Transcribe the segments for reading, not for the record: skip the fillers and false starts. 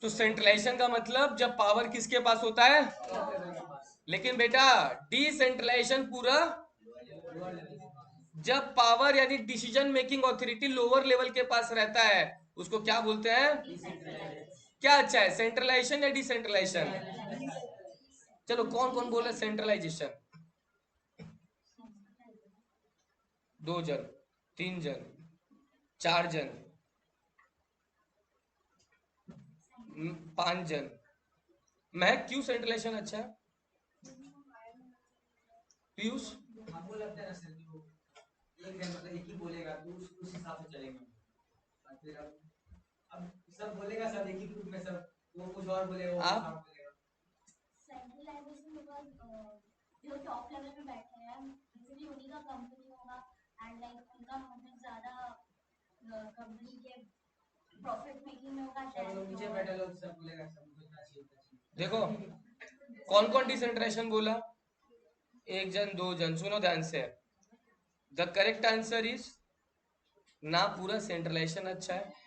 तो सेंट्रलाइजेशन का मतलब जब पावर किसके पास होता है, लेकिन बेटा डिसेंट्रलाइजेशन पूरा जब पावर यानी decision making authority lower level के पास रहता है उसको क्या बोलते हैं। क्या अच्छा है, सेंट्रलाइजेशन या डिसेंट्रलाइजेशन? चलो कौन कौन बोल रहा है सेंट्रलाइजेशन? 2 जन, 3 जन, 4 जन, 5 जन। मैं क्यों सेंट्रलाइजेशन अच्छा है पीयूष? हमको लगता है ना सर कि वो एक जन मतलब एक ही बोलेगा तो उस हिसाब से चलेंगे। और फिर अब सब बोलेगा सब एक ही ग्रुप में सब, वो कुछ और बोलेगा वो कुछ और आप बोलेगा। सेंट्रलाइजेशन बिकॉज जो टॉप लेवल पे बैठे हैं बेसिकली उन्हीं का कंपनी होगा एंड लाइक उनका नॉलेज ज्यादा कंपनी के प्रॉफिट मेकिंग में होगा। सब लोग नीचे बैठे लोग सब बोलेगा सब कुछ ना चाहिए उतना चाहिए। देखो कौन कौन डिसेंट्रलाइजेशन बोला, 1 जन 2 जन, सुनो ध्यान से। द करेक्ट आंसर इज ना पूरा सेंट्रलाइजेशन अच्छा है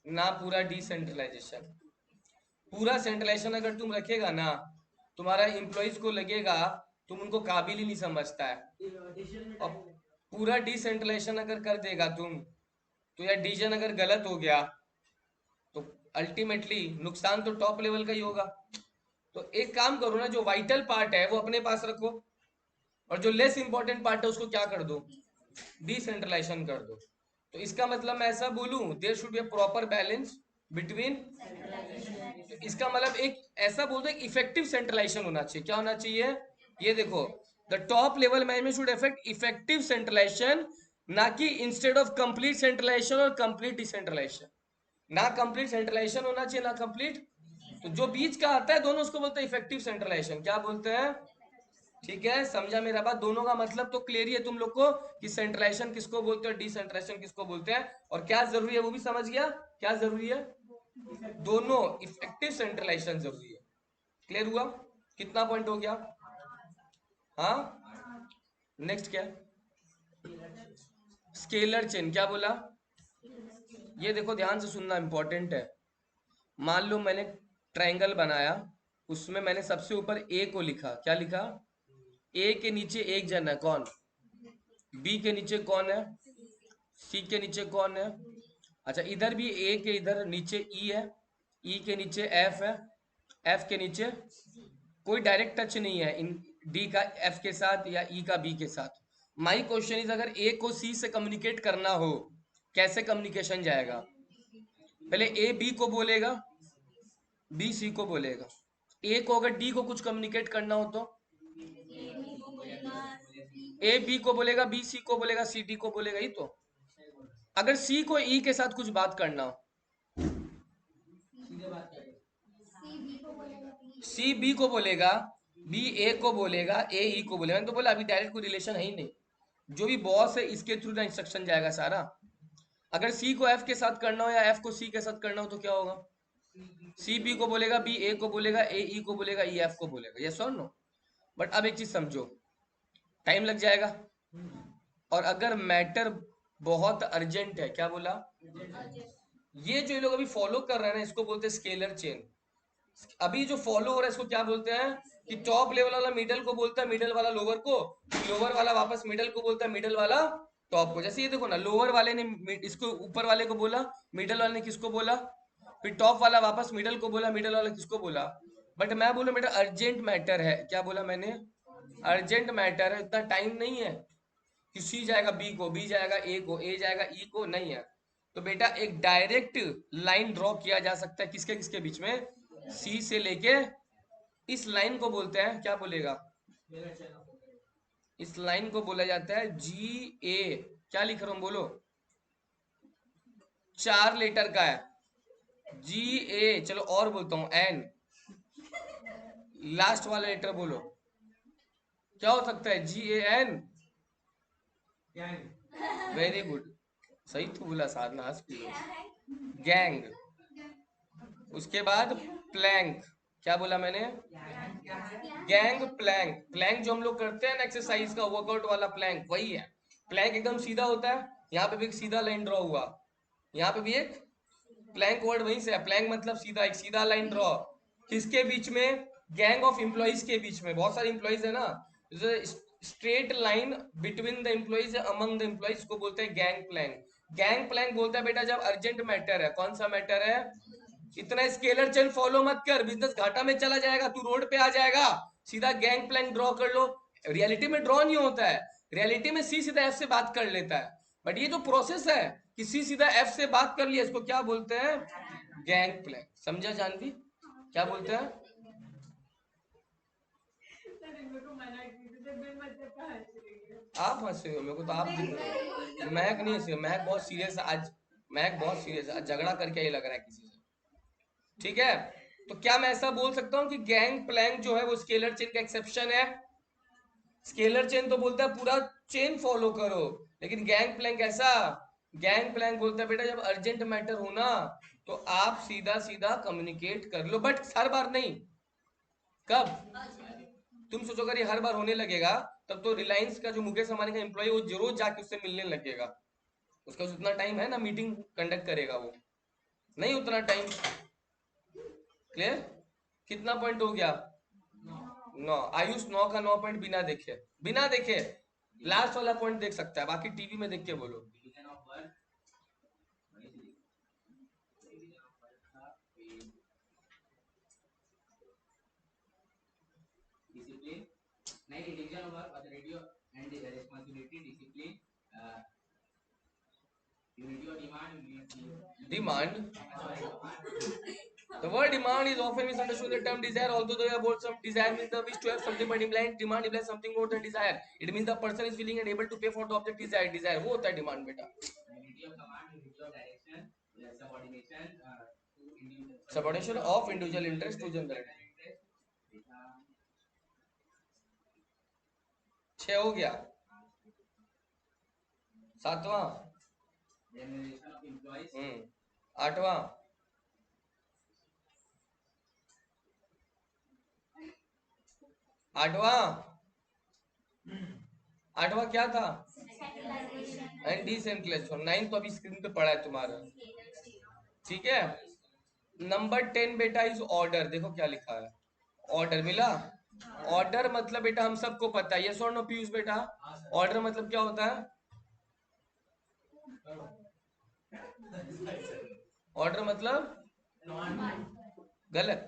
ना पूरा डिसेंट्रलाइजेशन। पूरा सेंट्रलाइजेशन अगर तुम रखेगा ना तुम्हारा एम्प्लॉइज को लगेगा तुम उनको काबिल ही नहीं समझता है। डिसीजन में और टाइम लगेगा। पूरा डिसेंट्रलाइजेशन अगर कर देगा तुम तो या डिसीजन अगर गलत हो गया तो अल्टीमेटली नुकसान तो टॉप लेवल का ही होगा। तो एक काम करो ना, जो वाइटल पार्ट है वो अपने पास रखो और जो लेस इंपॉर्टेंट पार्ट है उसको क्या कर दो, डिसेंट्रलाइजेशन कर दो। तो इसका मतलब मैं ऐसा बोलूं there should be a proper balance between. तो इसका मतलब एक ऐसा बोल दो एक इफेक्टिव सेंट्रलाइजेशन होना चाहिए। क्या होना चाहिए, ये देखो, the top level management should effect effective centralisation, ना कि इंस्टेड ऑफ कंप्लीट सेंट्रलाइजेशन और कंप्लीट डिसेंट्रलाइजेशन। ना कंप्लीट सेंट्रलाइजेशन होना चाहिए ना कंप्लीट, तो जो बीच का आता है दोनों उसको बोलते हैं इफेक्टिव सेंट्रलाइजेशन। क्या बोलते हैं? ठीक है, समझा मेरा बात? दोनों का मतलब तो क्लियर ही है तुम लोग को कि सेंट्रलाइजेशन किसको बोलते हैं, डिसेंट्रलाइजेशन किसको बोलते हैं, और क्या जरूरी है वो भी समझ गया। क्या जरूरी है? दोनों इफेक्टिव सेंट्रलाइजेशन जरूरी है। क्लियर हुआ? कितना पॉइंट हो गया? हाँ, नेक्स्ट क्या है? Scalar chain. क्या बोला? ये देखो ध्यान से सुनना, इंपॉर्टेंट है। मान लो मैंने ट्रायंगल बनाया, उसमें मैंने सबसे ऊपर ए को लिखा। क्या लिखा? ए के नीचे एक जन है, कौन? बी के नीचे कौन है? सी के नीचे कौन है? अच्छा, इधर भी ए के इधर नीचे ई है, ई के नीचे एफ है, एफ के नीचे कोई डायरेक्ट टच नहीं है इन डी का एफ के साथ या ई का बी के साथ। माई क्वेश्चन इज, अगर ए को सी से कम्युनिकेट करना हो कैसे कम्युनिकेशन जाएगा? पहले ए बी को बोलेगा, बी सी को बोलेगा। ए को अगर डी को कुछ कम्युनिकेट करना हो तो ए बी को बोलेगा, बी सी को बोलेगा, सी डी को बोलेगा ही तो। अगर सी को ई के साथ कुछ बात करना हो, सीधे बात करेंगे। सी बी को बोलेगा, बी ए को बोलेगा, ए ई को बोलेगा। मैंने तो बोला अभी डायरेक्ट कोई रिलेशन है ही नहीं, जो भी बॉस है इसके थ्रू ना इंस्ट्रक्शन जाएगा सारा। अगर सी को एफ के साथ करना हो या एफ को सी के साथ करना हो तो क्या होगा? सी बी को बोलेगा, बी ए को बोलेगा, ए ई को बोलेगा, ई एफ को बोलेगा। यस और नो? बट अब एक चीज समझो, टाइम लग जाएगा, और अगर मैटर बहुत अर्जेंट है। क्या बोला? ये जो ये लोग अभी फॉलो कर रहे हैं ना इसको बोलते हैं स्केलर चेन। अभी जो फॉलो हो रहा है इसको क्या बोलते हैं कि टॉप लेवल वाला मिडल को बोलता है, मिडल वाला लोअर को, लोअर वाला वापस मिडल को बोलता है, मिडल वाला टॉप को। जैसे ये देखो ना, लोअर वाले ने इसको ऊपर वाले को बोला, मिडल वाले ने किसको बोला, फिर टॉप वाला वापस मिडल को बोला, मिडल वाला किसको बोला। बट मैं बोलूं बेटा अर्जेंट मैटर है। क्या बोला मैंने? अर्जेंट मैटर है, इतना टाइम नहीं है कि सी जाएगा बी को, बी जाएगा ए को, ए जाएगा ई को, नहीं है। तो बेटा एक डायरेक्ट लाइन ड्रॉ किया जा सकता है किसके किसके बीच में, सी से लेके इस लाइन को बोलते हैं, क्या बोलेगा, इस लाइन को बोला जाता है जी ए। क्या लिख रहा हूं बोलो? 4 लेटर का है जी ए। चलो और बोलता हूं एन, लास्ट वाला लेटर बोलो क्या हो सकता है, जी ए एन। वेरी गुड, सही तो बोला साधना, हंस पी। गैंग। उसके बाद प्लैंक। क्या बोला मैंने? Gang Planck. प्लैंक जो हम लोग करते हैं ना एक्सरसाइज का वर्कआउट वाला प्लैंक, वही है। प्लैंक एकदम सीधा होता है, यहाँ पे भी एक सीधा लाइन ड्रॉ हुआ, यहाँ पे भी एक प्लैंक वर्ड वहीं से है, प्लैंक मतलब सीधा, एक सीधा लाइन ड्रॉ। किसके बीच में? गैंग ऑफ एम्प्लॉइज के बीच में, बहुत सारे एम्प्लॉइज है ना, straight line between the employees among the employees को बोलते हैं गैंग प्लैंक। गैंग प्लैंक बोलता है बेटा जब अर्जेंट मैटर है। कौन सा मैटर है? इतना स्केलर चेन फॉलो मत कर, बिजनेस घाटा में चला जाएगा, तू रोड पे आ जाएगा। सीधा गैंग प्लैंक ड्रॉ कर लो। रियलिटी में ड्रॉ नहीं होता है, रियलिटी में सी सीधा एफ से बात कर लेता है। बट ये जो प्रोसेस है कि सी सीधा एफ से बात कर लिया, इसको क्या बोलते हैं? Gang plank. समझा जानवी? क्या बोलते हैं? आप हंसे हो, मेरे को तो आप दिख रहे हो। महक नहीं हंसे, महक बहुत सीरियस है आज। महक बहुत सीरियस है आज, झगड़ा करके ही लग रहा है किसी से। ठीक है, तो क्या मैं ऐसा बोल सकता हूँ कि गैंग प्लैंक जो है वो स्केलर चेन का एक्सेप्शन है? स्केलर चेन तो बोलता है पूरा चेन फॉलो करो, लेकिन गैंग प्लैंक ऐसा? गैंग प्लैंक बोलता है बेटा जब अर्जेंट मैटर हो ना तो आप सीधा सीधा कम्युनिकेट कर लो, बट हर बार नहीं। कब? तुम सोचो अगर ये हर बार होने लगेगा तब तो रिलायंस का जो मुकेश अंबानी का एम्प्लॉय वो जरूर जाके उससे मिलने लगेगा। उसका उतना टाइम है ना मीटिंग कंडक्ट करेगा वो? नहीं उतना टाइम। क्लियर? कितना पॉइंट हो गया? 9। आयुष 9 का 9 पॉइंट बिना देखे, बिना देखे लास्ट वाला पॉइंट देख सकता है, बाकी टीवी में देख के बोलो। डिसिप्लिन नहीं, division of work, authority and responsibility, discipline, unity और demand. Demand, the word demand is often misunderstood in the term desire, although they are both. Some desire means the wish to have something, but implied demand implies something more than desire. It means the person is willing and able to pay for the object desired. Desire वो होता है demand बेटा। Unity of command, unity of direction, subordination, subordination of individual interest to general. 6 हो गया। 7वां, generation of employees, 8वां, 8वां क्या था? And decentralization. 9 तो अभी स्क्रीन पे पड़ा है तुम्हारा। ठीक है, नंबर 10 बेटा इज ऑर्डर। देखो क्या लिखा है, ऑर्डर मिला। ऑर्डर मतलब बेटा हम सबको पता है, यस और नो पीयूष बेटा? ऑर्डर मतलब क्या होता है? ऑर्डर मतलब गलत।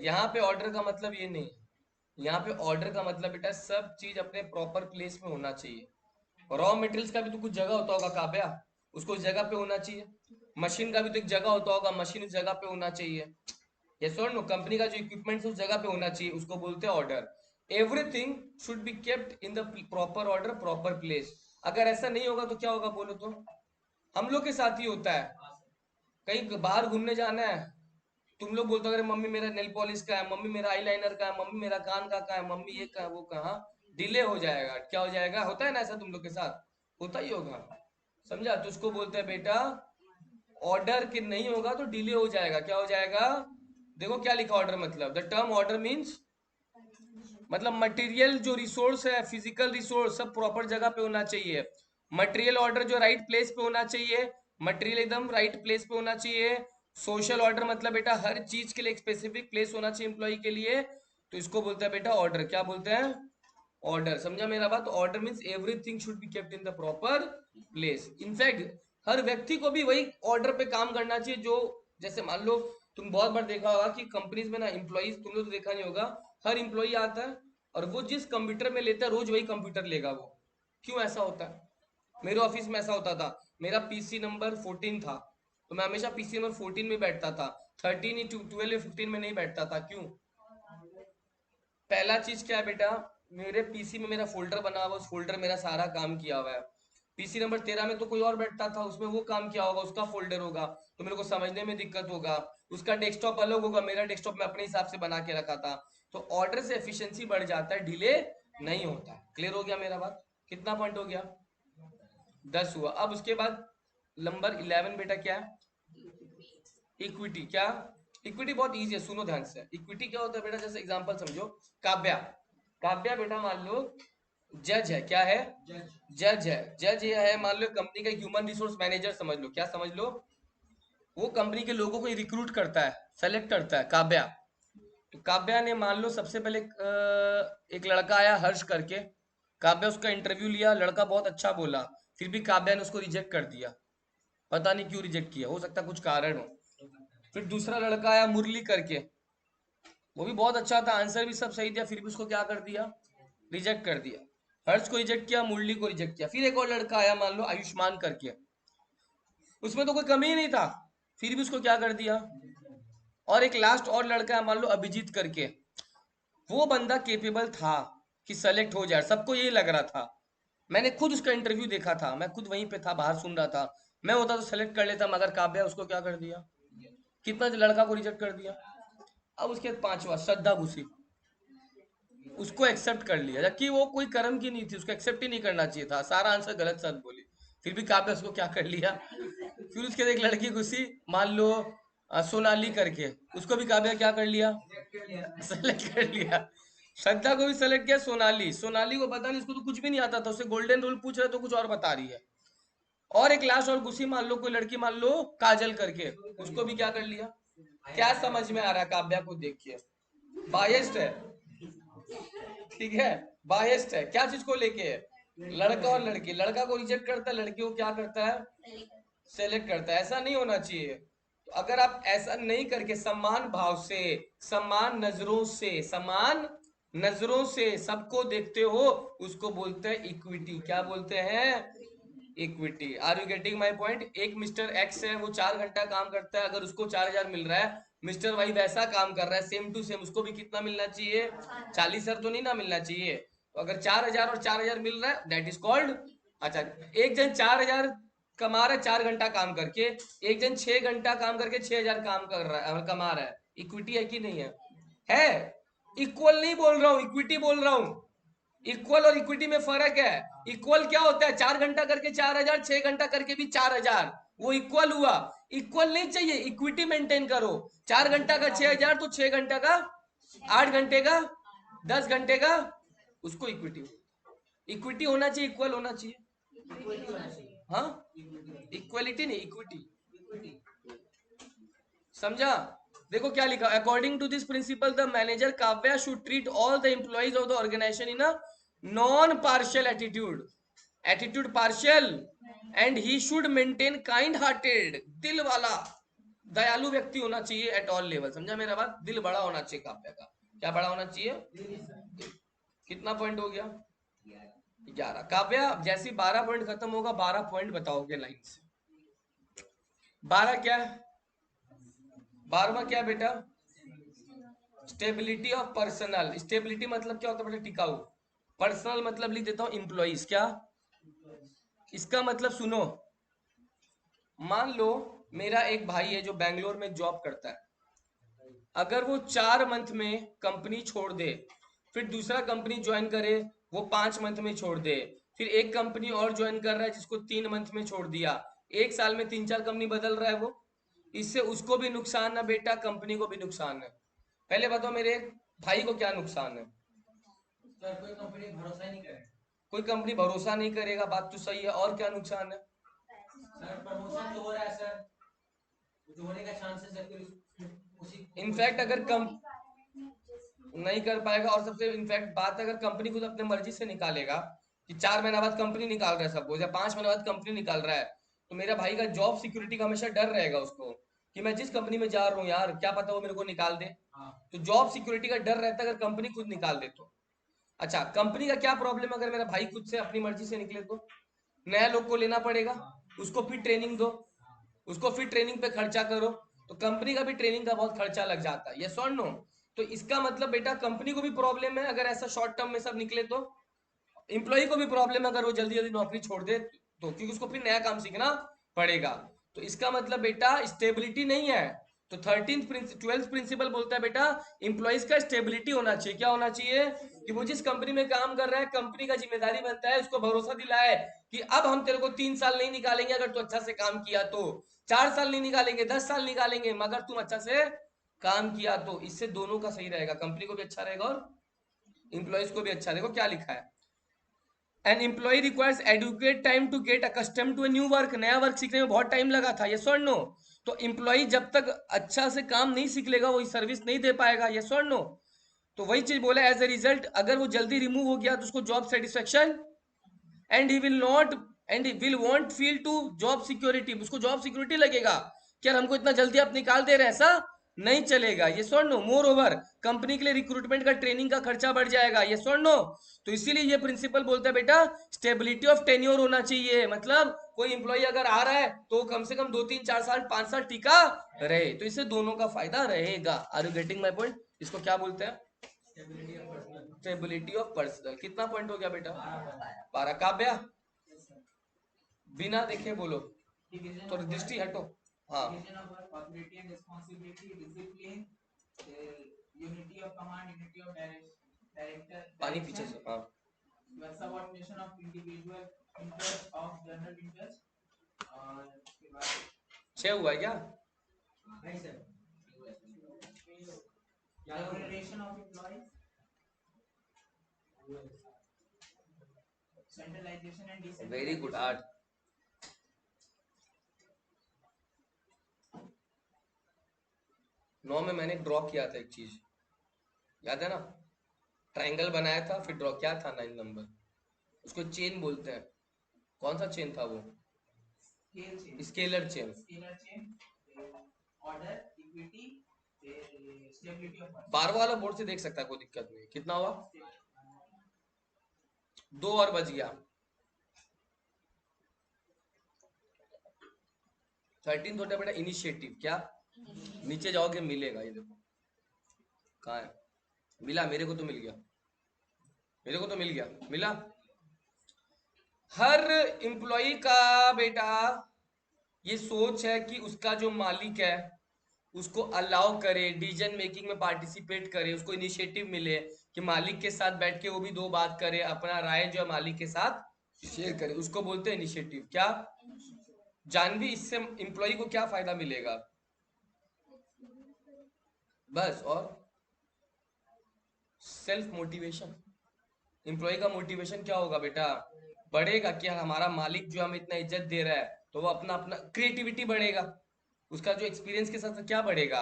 यहाँ पे ऑर्डर का मतलब ये नहीं, यहाँ पे ऑर्डर का मतलब बेटा सब चीज अपने प्रॉपर प्लेस में होना चाहिए। रॉ मटेरियल्स का भी तो कुछ जगह होता होगा काव्या, उसको उस जगह पे होना चाहिए। मशीन का भी तो एक जगह होता होगा, मशीन उस जगह पे होना चाहिए। यस और नो? कंपनी का जो इक्विपमेंट उस जगह पे होना चाहिए, उसको बोलते हैं order. Everything should be kept in the proper order, proper place. अगर ऐसा नहीं होगा तो क्या होगा बोलो तो? हम लोग के साथ ही होता है, कहीं बाहर घूमने जाना है, तुम लोग बोलते हो अरे मम्मी मेरा नेल पॉलिश का है, मम्मी मेरा आईलाइनर का है, मम्मी मेरा कान का है, मम्मी ये का वो कहा, डिले हो जाएगा। क्या हो जाएगा? होता है ना ऐसा तुम लोग के साथ? होता ही होगा। समझा? तो उसको बोलते हैं बेटा ऑर्डर के नहीं होगा तो डिले हो जाएगा। क्या हो जाएगा? देखो क्या लिखा ऑर्डर मतलब, द टर्म ऑर्डर मीन्स मतलब मटेरियल जो रिसोर्स है, फिजिकल रिसोर्स सब प्रॉपर जगह पे होना चाहिए। मटेरियल ऑर्डर जो राइट प्लेस पे होना चाहिए, मटेरियल एकदम राइट प्लेस पे होना चाहिए। सोशल ऑर्डर मतलब बेटा हर चीज के लिए एक स्पेसिफिक प्लेस होना चाहिए एम्प्लॉय के लिए, तो इसको बोलते हैं बेटा ऑर्डर। क्या बोलते हैं? ऑर्डर। समझा मेरा बात? Order means everything should be kept in the proper place. In fact हर व्यक्ति को भी वही ऑर्डर पे काम करना चाहिए। जो जैसे मान लो तुम बहुत बार देखा होगा कि कंपनीज में ना एम्प्लॉइज, तुम लोग तो देखा नहीं होगा, हर एम्प्लॉई आता है और वो जिस कंप्यूटर में लेता है रोज वही कंप्यूटर लेगा वो। क्यों ऐसा होता है? मेरे ऑफिस में ऐसा होता था, मेरा पीसी नंबर 14 था तो मैं हमेशा पीसी नंबर 14 में बैठता था, 13 12 या 15 में नहीं बैठता था। क्यों? पहला चीज क्या है बेटा, मेरे पीसी में मेरा फोल्डर बना हुआ, उस फोल्डर मेरा सारा काम किया हुआ है। पीसी नंबर 13 में तो कोई और बैठता था, उसमें वो काम किया होगा, उसका फोल्डर होगा, तो मेरे को समझने में दिक्कत होगा। उसका डेस्कटॉप अलग होगा, मेरा डेस्कटॉप मैं अपने हिसाब से बना के रखा था। तो ऑर्डर से एफिशिएंसी बढ़ जाता है, डिले नहीं होता। क्लियर हो गया मेरा बात? कितना पॉइंट हो गया? 10 हुआ। अब उसके बाद नंबर 11 बेटा क्या है? इक्विटी। क्या? इक्विटी बहुत इजी है, सुनो ध्यान से। इक्विटी क्या होता है बेटा? जैसे एग्जांपल समझो, काव्या। काव्या बेटा मान लो जज है। क्या है? जज है। जज ये है, मान लो कंपनी का ह्यूमन रिसोर्स मैनेजर समझ लो। क्या समझ लो? वो कंपनी के लोगों को रिक्रूट करता है, सेलेक्ट करता है, काव्या। तो काव्या ने मान लो सबसे पहले एक लड़का आया हर्ष करके, काव्या उसका इंटरव्यू लिया, लड़का बहुत अच्छा बोला, फिर भी काव्या ने उसको रिजेक्ट कर दिया। पता नहीं क्यों रिजेक्ट किया, हो सकता है कुछ कारण हो। फिर दूसरा लड़का आया मुरली करके, वो भी बहुत अच्छा था, आंसर भी सब सही दिया, फिर भी उसको क्या कर दिया, रिजेक्ट कर दिया। हर्ष को रिजेक्ट किया, मुरली को रिजेक्ट किया। फिर एक और लड़का आया मान लो आयुष्मान करके, उसमें तो कोई कमी ही नहीं था, फिर भी उसको क्या कर दिया। और एक लास्ट और लड़का है मान लो अभिजीत करके, वो बंदा केपेबल था कि सेलेक्ट हो जाए, सबको यही लग रहा था। मैंने खुद उसका इंटरव्यू देखा था, मैं खुद वहीं पे था, बाहर सुन रहा था। मैं होता तो सेलेक्ट कर लेता, मगर काव्या उसको क्या कर दिया, कितना लड़का को रिजेक्ट कर दिया। अब उसके बाद पांचवा श्रद्धा घुसी, उसको एक्सेप्ट कर लिया, जबकि वो कोई कर्म की नहीं थी, उसको एक्सेप्ट ही नहीं करना चाहिए था, सारा आंसर गलत सच बोली, फिर भी काव्या उसको क्या कर लिया। फिर उसके बाद एक लड़की घुसी मान लो सोनाली करके, उसको भी काव्या क्या कर लिया, रिजेक्ट कर लिया था। सेलेक्ट कर लिया। श्रद्धा को भी सेलेक्ट किया, सोनाली, सोनाली को पता नहीं, उसको तो कुछ भी नहीं आता था, उसे गोल्डन रूल पूछ रहे तो कुछ और बता रही है। और एक लास्ट और घुसी मान लो कोई लड़की मान लो काजल करके, उसको भी क्या कर लिया। क्या समझ में आ रहा है काव्या को देख के, बायस्ड है, ठीक है, बायस्ड है, क्या चीज को लेके है, लड़का और लड़की, लड़का को रिजेक्ट करता है, लड़की को क्या करता है, सेलेक्ट करता है। ऐसा नहीं होना चाहिए। तो अगर आप ऐसा नहीं करके समान भाव से, समान नजरों से, समान नजरों से सबको देखते हो, उसको बोलते हैं इक्विटी। क्या बोलते हैं, equity. Are you getting my point. एक मिस्टर एक्स है, वो 4 घंटा काम करता है, अगर उसको 4,000 मिल रहा है, मिस्टर वाई वैसा काम कर रहा है सेम टू सेम, उसको भी कितना मिलना चाहिए, 40,000 तो नहीं ना मिलना चाहिए। तो अगर 4,000 और 4,000 मिल रहा है, दैट इज कॉल्ड। अच्छा, एक जन 4,000 कमा रहा है 4 घंटा काम करके, एक जन 6 घंटा काम करके 6,000 काम कर रहा है, कमा रहा है, इक्विटी है कि नहीं है, है। इक्वल नहीं बोल रहा हूं, इक्विटी बोल रहा हूं। इक्वल और इक्विटी में फर्क है। इक्वल क्या होता है, 4 घंटा करके 4,000, 6 घंटा करके भी 4,000, वो इक्वल हुआ। इक्वल नहीं चाहिए, इक्विटी मेंटेन करो। 4 घंटा का 6,000 तो 6 घंटा का 8 घंटे का 10 घंटे का, उसको इक्विटी। इक्विटी होना चाहिए, इक्वल होना चाहिए। इक्विटी होना चाहिए। हाँ, इक्विटी। इक्वलिटी नहीं, इक्विटी। इक्विटी। समझा। देखो क्या लिखा, according to this principle the manager Kavya should treat all the employees of the organisation in a non partial attitude, attitude partial, and he should maintain kind hearted, दिल वाला, दयालु व्यक्ति होना चाहिए एट ऑल लेवल। समझा मेरा बात, दिल बड़ा होना चाहिए काव्या का। क्या बड़ा होना चाहिए। कितना पॉइंट हो गया, 11। काव्या जैसे 12 पॉइंट खत्म होगा, 12 पॉइंट बताओगे लाइन से। 12 क्या है, 12वां क्या है बेटा, स्टेबिलिटी ऑफ पर्सनल। स्टेबिलिटी मतलब क्या होता है बेटा, टिकाऊ। पर्सनल मतलब लिख देता हूं एम्प्लॉइज। क्या, इसका मतलब सुनो, मान लो मेरा एक भाई है जो बैंगलोर में जॉब करता है, अगर वो 4 मंथ में कंपनी छोड़ दे, फिर दूसरा कंपनी ज्वाइन करे, वो 5 मंथ में छोड़ दे, फिर एक कंपनी और ज्वाइन कर रहा है जिसको 3 मंथ में छोड़ दिया, 1 साल में 3-4 कंपनी बदल रहा है वो, इससे उसको भी नुकसान है बेटा, कंपनी को भी नुकसान है। पहले बताओ मेरे भाई को क्या नुकसान है। सर कोई कंपनी भरोसा ही नहीं करे। कोई कंपनी भरोसा नहीं करेगा, बात तो सही है, और क्या नुकसान है। सर प्रमोशन जो हो रहा है सर, जो होने का चांसेस है, फिर उसी इनफैक्ट अगर कम नहीं कर पाएगा, और सबसे इनफैक्ट बात है, अगर कंपनी खुद अपने मर्जी से निकालेगा कि 4 महीना बाद कंपनी निकाल रहा है सपोज, या 5 महीने बाद कंपनी निकाल रहा है, तो मेरा भाई का जॉब सिक्योरिटी का हमेशा डर रहेगा उसको, कि मैं जिस कंपनी में जा रहा हूँ यार, क्या पता वो मेरे को निकाल दे। हाँ। तो जॉब सिक्योरिटी का डर रहता है अगर कंपनी खुद निकाल दे तो। अच्छा, कंपनी का क्या प्रॉब्लम है, अगर मेरा भाई खुद से अपनी मर्जी से निकले तो नया लोग को लेना पड़ेगा, उसको फिर ट्रेनिंग दो, उसको फिर ट्रेनिंग पे खर्चा करो, तो कंपनी का भी ट्रेनिंग का बहुत खर्चा लग जाता है, यस और नो। तो इसका मतलब बेटा कंपनी को भी प्रॉब्लम है अगर ऐसा शॉर्ट टर्म में सब निकले तो, एम्प्लॉय को भी प्रॉब्लम है अगर वो जल्दी जल्दी नौकरी छोड़ दे तो, क्योंकि उसको फिर नया काम सीखना पड़ेगा। तो इसका मतलब बेटा स्टेबिलिटी नहीं है। तो 12th प्रिंसिपल बोलता है बेटा इंप्लॉइज का स्टेबिलिटी होना चाहिए। क्या होना चाहिए, कि वो जिस कंपनी में काम कर रहा है, कंपनी का जिम्मेदारी बनता है उसको भरोसा दिलाए कि अब हम तेरे को 3 साल नहीं निकालेंगे अगर तू अच्छा से काम किया तो, 4 साल नहीं निकालेंगे, 10 साल निकालेंगे, मगर तुम अच्छा से काम किया तो। इससे दोनों का सही रहेगा, कंपनी को भी अच्छा रहेगा और इंप्लॉइज को भी अच्छा। देखो क्या लिखा है, an employee requires adequate time to get accustom to a new work. नया वर्क सीखने में बहुत टाइम लगा था, यस और नो। तो एम्प्लॉय जब तक अच्छा से काम नहीं सीख लेगा वो सर्विस नहीं दे पाएगा, यस और नो? तो वही चीज बोला, एज ए रिजल्ट अगर वो जल्दी रिमूव हो गया तो उसको job satisfaction and he will not and will want feel to job security, उसको जॉब सिक्योरिटी लगेगा कि यार हमको इतना जल्दी आप निकाल दे रहे हैं, ऐसा नहीं चलेगा, ये सो नो? मोर ओवर कंपनी के लिए रिक्रूटमेंट का ट्रेनिंग का खर्चा बढ़ जाएगा, ये सो नो? तो इसीलिए ये प्रिंसिपल बोलता है बेटा स्टेबिलिटी ऑफ टेन्योर होना चाहिए, मतलब कोई इंप्लॉय अगर आ रहा है तो कम से कम 2 3 4 साल 5 साल टिका रहे, तो इससे दोनों का फायदा रहेगा। Are you getting my point? इसको क्या बोलते हैं? Stability of personnel. Stability of personnel. कितना पॉइंट हो गया बेटा? 12 12। Kavya Yes, sir. बिना देखे बोलो, Division थोड़ी of दृष्टि work, हटो। हाँ, division of work, authority and responsibility, discipline, unity of command, unity of पानी पीछे से, हाँ। subordination of individual interest of general interest, और उसके बाद 6 हुआ है क्या? नहीं sir, remuneration of employees, centralization and decentralization. Very good. 8। 9 में मैंने ड्रॉ किया था एक चीज, याद है ना? ट्रायंगल बनाया था, फिर ड्रॉ क्या था 9 नंबर, उसको चेन बोलते हैं। कौन सा चेन था वो? Scale chain, scalar chain. scalar chain, order, equity, stability of work. 12 वाला बोर्ड से देख सकता है, कोई दिक्कत नहीं। कितना हुआ? 2 और बच गया। 13 होता है बेटा इनिशिएटिव। क्या? नीचे जाओगे मिलेगा, ये देखो कहाँ है, मिला मेरे को तो मिल गया, मेरे को तो मिल गया, मिला। हर एम्प्लॉय का बेटा ये सोच है कि उसका जो मालिक है उसको अलाउ करे, डिसीजन मेकिंग में पार्टिसिपेट करे, उसको इनिशिएटिव मिले कि मालिक के साथ बैठ के वो भी 2 बात करे, अपना राय जो है मालिक के साथ शेयर करे, उसको बोलते हैं इनिशिएटिव। क्या? जानवी, इससे एम्प्लॉय को क्या फायदा मिलेगा? बस, और सेल्फ मोटिवेशन। एम्प्लॉय का मोटिवेशन क्या होगा बेटा? बढ़ेगा कि हमारा मालिक जो हमें इतना इज्जत दे रहा है, तो वो अपना अपना क्रिएटिविटी बढ़ेगा, उसका जो एक्सपीरियंस के साथ क्या बढ़ेगा।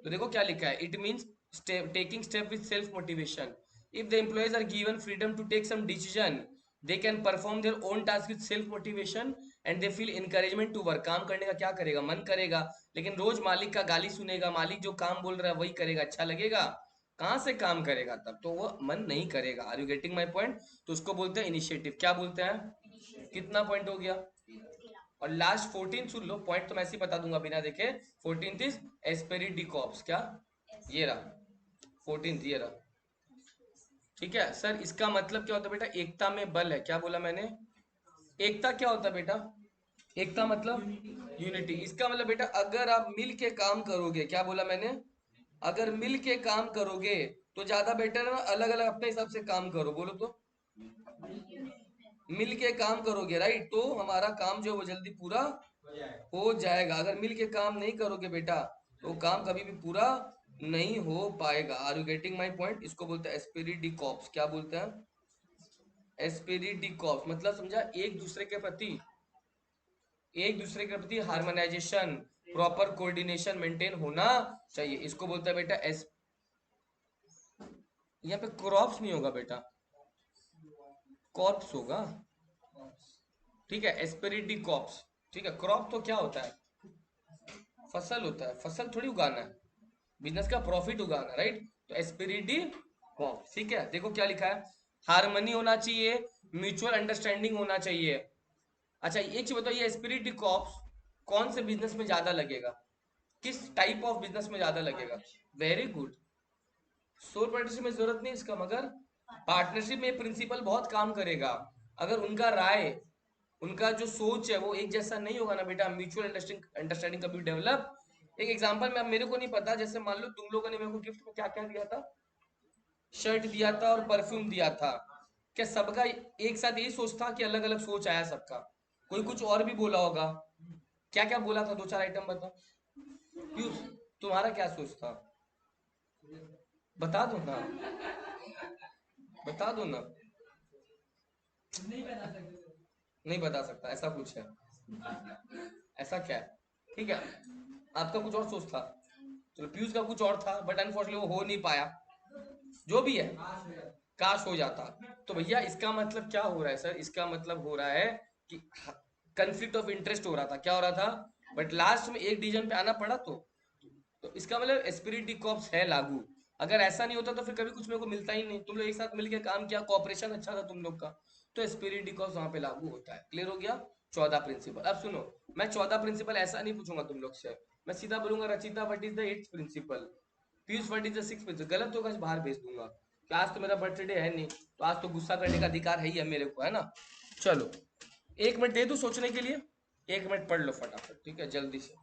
तो देखो क्या लिखा है, it means taking step with self motivation. If the employees are given freedom to take some decision they can perform their own task with self motivation and they feel encouragement to work. काम करने का क्या करेगा? मन करेगा। लेकिन रोज मालिक का गाली सुनेगा, मालिक जो काम बोल रहा है वही करेगा, अच्छा लगेगा? कहाँ से काम करेगा तब? तो वो मन नहीं करेगा। Are you getting my point? तो उसको बोलते हैं इनिशिएटिव। क्या बोलते हैं? कितना पॉइंट हो गया? और लास्ट 14 सुन लो, पॉइंट तो मैं ऐसे ही बता दूंगा बिना देखे। 14th is एस्पेरिट D cops. क्या? ये रहा 14th, ये रहा। ठीक है सर, इसका मतलब क्या होता है बेटा? एकता में बल है। क्या बोला मैंने? एकता क्या होता है बेटा? एकता मतलब यूनिटी। इसका मतलब बेटा अगर आप मिल के काम करोगे, क्या बोला मैंने? अगर मिल के काम करोगे तो ज्यादा बेटर है ना, अलग अलग अपने हिसाब से काम करो। बोलो तो, मिल के काम करोगे राइट, तो हमारा काम जो है वो जल्दी पूरा हो जाएगा। हो जाएगा। अगर मिल के काम नहीं करोगे बेटा तो काम कभी भी पूरा नहीं हो पाएगा। Are you getting my point? इसको बोलते हैं एस्पिरिट डी कॉर्प्स। क्या बोलते हैं? एस्पिरिट डी कॉर्प्स मतलब समझा, एक दूसरे के प्रति हार्मोनाइजेशन, प्रॉपर कोऑर्डिनेशन मेंटेन होना चाहिए। इसको बोलता है बेटा एस, यहाँ पे क्रॉप्स नहीं होगा बेटा, कॉर्प्स होगा। ठीक है, एस्पिरिट डी कॉर्प्स। ठीक है, क्रॉप तो क्या होता है? फसल होता है, फसल थोड़ी उगाना है, बिजनेस का प्रॉफिट उगाना, राइट? तो एस्पिरिट डी कॉर्प्स। ठीक है, देखो क्या लिखा है, हार्मनी होना चाहिए, म्यूचुअल अंडरस्टैंडिंग होना चाहिए। अच्छा एक चीज बताओ, ये एस्पिरिट डी कॉर्प्स कौन से बिजनेस में ज्यादा लगेगा? किस टाइप ऑफ बिजनेस में ज्यादा लगेगा? Very good. सोल पार्टनरशिप में जरूरत नहीं इसका, मगर पार्टनरशिप में प्रिंसिपल बहुत काम करेगा। अगर उनका राय, उनका जो सोच है वो एक जैसा नहीं होगा ना बेटा, म्यूचुअल अंडरस्टैंडिंग कभी डेवलप। एक एग्जांपल में, अब मेरे को नहीं पता, जैसे मान लो तुम लोगों ने मेरे को गिफ्ट में क्या क्या दिया था, शर्ट दिया था और परफ्यूम दिया था। क्या सबका एक साथ यही सोच था कि अलग अलग सोच आया सबका? कोई कुछ और भी बोला होगा। क्या क्या बोला था? 2 4 आइटम बताओ। क्यों, तुम्हारा क्या सोच था? बता दो ना, बता दो ना। नहीं बता सकते। नहीं बता सकता, ऐसा कुछ है? ऐसा क्या है? ठीक है, आपका कुछ और सोच था, चलो पीयूष का कुछ और था, बट अनफॉर्चुनेटली वो हो नहीं पाया, जो भी है काश हो जाता। काश हो जाता। तो भैया इसका मतलब क्या हो रहा है सर, इसका मतलब हो रहा है कि कंफ्लिक्ट ऑफ इंटरेस्ट हो रहा था, क्या हो रहा था, बट लास्ट में एक डिसीजन पे आना पड़ा। तो इसका मतलब एस्पिरिट डी कॉर्प्स है लागू। अगर ऐसा नहीं होता तो फिर कभी कुछ मेरे को मिलता ही नहीं, तुम लोग एक साथ मिलकर काम किया, कोऑपरेशन अच्छा था तुम लोग का, तो एस्पिरिट डी कॉर्प्स वहां पे लागू होता है। क्लियर हो गया 14 प्रिंसिपल। अब सुनो, मैं 14 प्रिंसिपल ऐसा नहीं पूछूंगा तुम लोग से, मैं सीधा बोलूंगा Rachita what is the 8th principle, Piyush what is the 6th principle. गलत होगा बाहर भेज दूंगा, कि आज तो मेरा बर्थडे है नहीं, तो आज तो गुस्सा करने का अधिकार है ही है मेरे को, है ना। चलो 1 मिनट दे दूं सोचने के लिए, 1 मिनट पढ़ लो फटाफट, ठीक है जल्दी से।